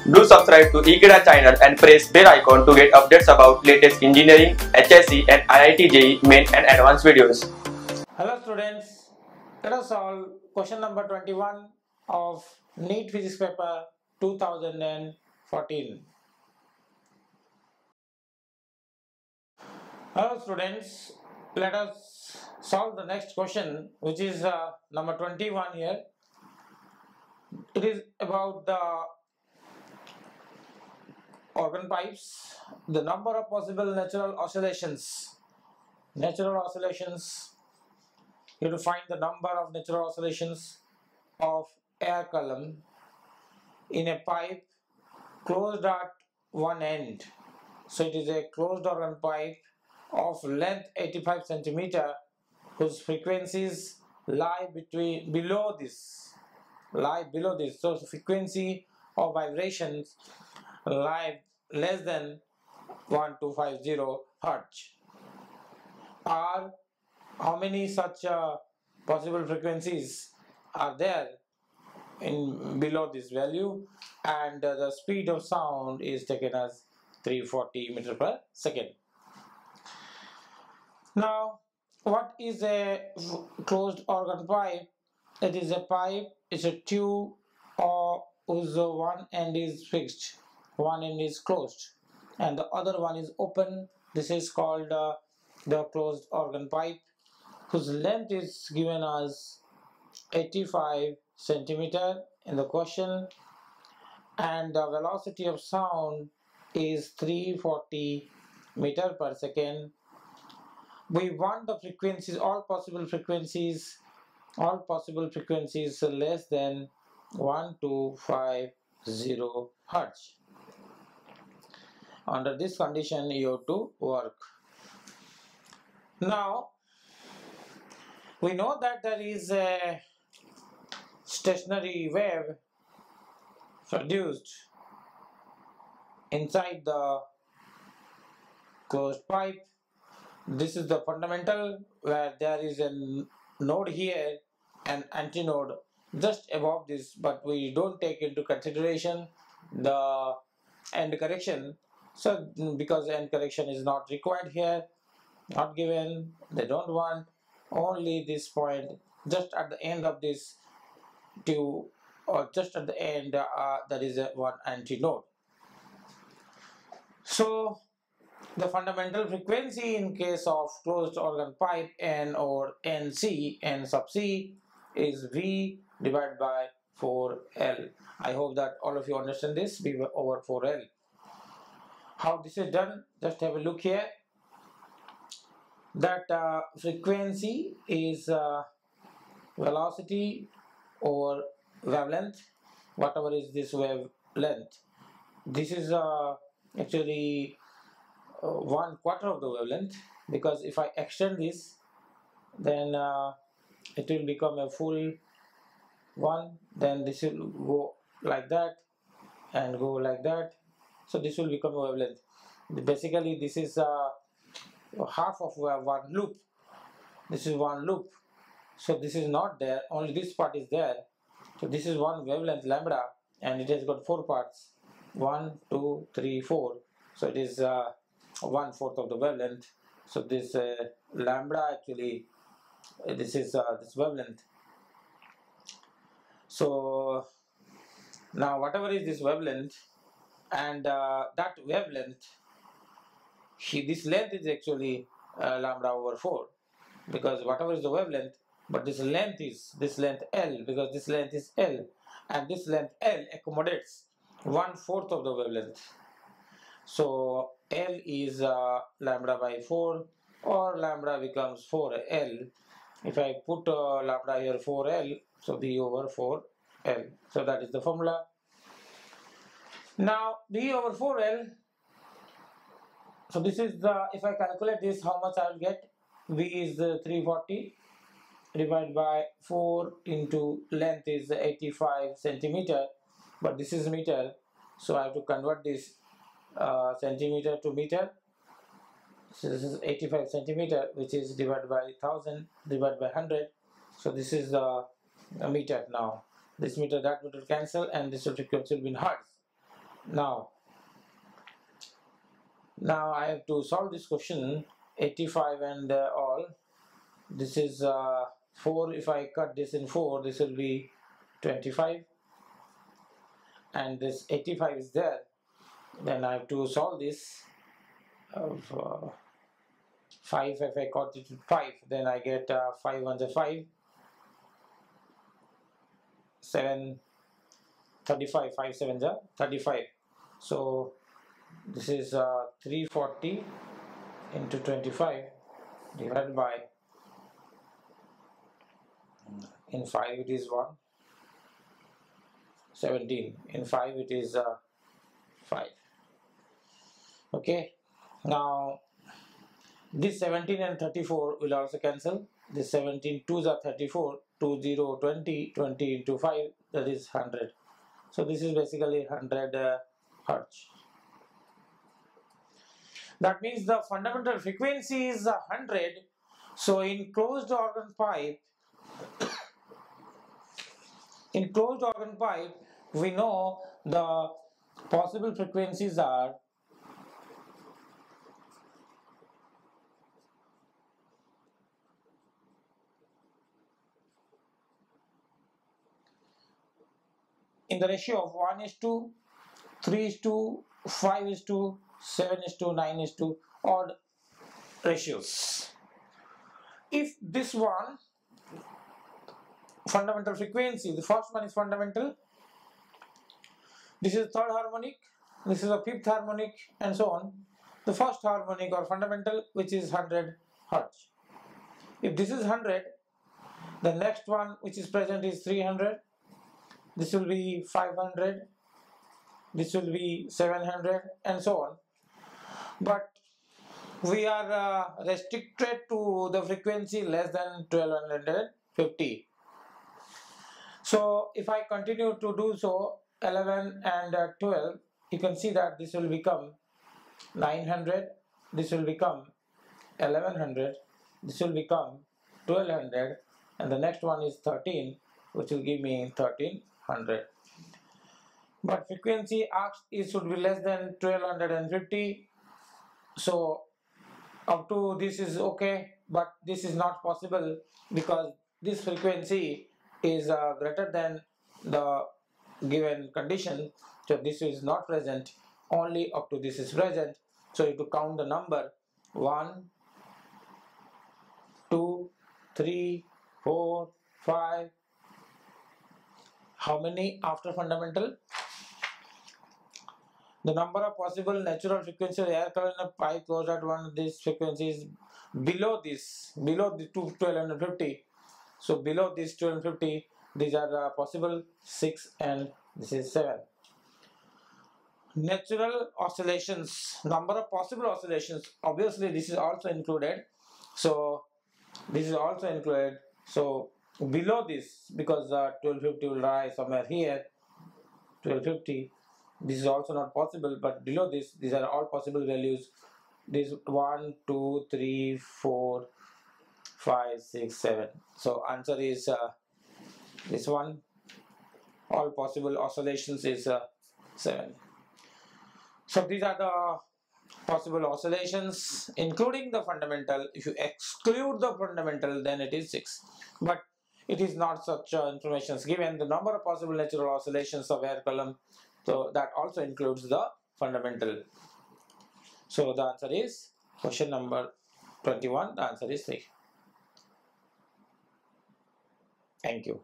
Do subscribe to Ekeeda channel and press bell icon to get updates about latest engineering, HSC and IIT JEE main and advanced videos. Hello students, let us solve question number 21 of NEET physics paper 2014. Hello students, let us solve the next question, which is number 21 here. It is about the organ pipes, the number of possible natural oscillations. You have to find the number of natural oscillations of air column in a pipe closed at one end. So it is a closed organ pipe of length 85 centimeter whose frequencies lie below this. So the frequency of vibrations lie less than 1250 Hertz. Are how many such possible frequencies are there in below this value, and the speed of sound is taken as 340 meters per second. Now, what is a closed organ pipe? It is a pipe, it's a tube or whose one end is fixed, one end is closed and the other one is open. This is called the closed organ pipe, whose length is given as 85 centimeter in the question, and the velocity of sound is 340 meter per second. We want the frequencies, all possible frequencies less than 1250 Hertz. Under this condition, you have to work. Now, we know that there is a stationary wave produced inside the closed pipe. This is the fundamental, where there is a node here and antinode just above this, but we don't take into consideration the end correction. So because end correction is not required here, not given, they don't want, only this point just at the end of this tube, or just at the end there is a one antinode. So the fundamental frequency in case of closed organ pipe N or NC, N sub C, is V divided by 4L. I hope that all of you understand this, V over 4L. How this is done, just have a look here. That frequency is velocity over wavelength, whatever is this wavelength. This is actually 1/4 of the wavelength, because if I extend this, then it will become a full one, then this will go like that and go like that, so this will become a wavelength. Basically this is half of one loop. This is one loop, so this is not there, only this part is there. So this is one wavelength lambda, and it has got 4 parts, 1 2 3 4, so it is 1/4 of the wavelength. So this lambda, actually this is this wavelength. So now whatever is this wavelength, and that wavelength, this length is actually lambda over 4, because whatever is the wavelength, but this length L, because this length is L, and this length L accommodates 1/4 of the wavelength. So L is lambda by 4, or lambda becomes 4L. If I put lambda here 4L, so V over 4L. So that is the formula. Now V over 4L, so this is the, if I calculate this, how much I will get? V is 340 divided by 4 into length is 85 centimeter, but this is meter, so I have to convert this centimeter to meter. So this is 85 centimeter, which is divided by 1000 divided by 100, so this is a meter. Now this meter, that meter cancel, and this frequency will be in hertz. Now I have to solve this question. 85 and all. This is 4. If I cut this in 4, this will be 25, and this 85 is there. Then I have to solve this of 5. If I cut it to 5, then I get 5 on the 5, 7, 35, 5 7 the 35. So this is 340 into 25 divided by, in 5 it is 1, 17, in 5 it is 5. Okay, now this 17 and 34 will also cancel. This 17 2s are 34, 2 0 20, 20 into 5, that is 100. So this is basically 100 hertz. That means the fundamental frequency is 100. So in closed organ pipe, we know the possible frequencies are in the ratio of 1:3:5:7:9 odd ratios. If this one fundamental frequency, the first one is fundamental, this is third harmonic, this is a fifth harmonic, and so on. The first harmonic or fundamental, which is 100 hertz. If this is 100, the next one which is present is 300, this will be 500, this will be 700, and so on. But we are restricted to the frequency less than 1250. So if I continue to do so, 11 and 12, you can see that this will become 900, this will become 1100, this will become 1200, and the next one is 13, which will give me 1300. But frequency asked is should be less than 1250. So up to this is okay, but this is not possible because this frequency is greater than the given condition. So this is not present, only up to this is present. So you have to count the number 1, 2, 3, 4, 5. How many after fundamental? The number of possible natural frequencies of air current in a pipe closed at one of these frequencies below the 1250. So below this 1250, these are possible 6 and this is 7. Natural oscillations, number of possible oscillations, obviously this is also included. So this is also included. So below this, because 1250 will rise somewhere here, 1250. This is also not possible, but below this, these are all possible values. This 1, 2, 3, 4, 5, 6, 7. So answer is this one. All possible oscillations is 7. So these are the possible oscillations, including the fundamental. If you exclude the fundamental, then it is 6. But it is not such information is given. The number of possible natural oscillations of air column, so that also includes the fundamental. So the answer is question number 21. The answer is 3. Thank you.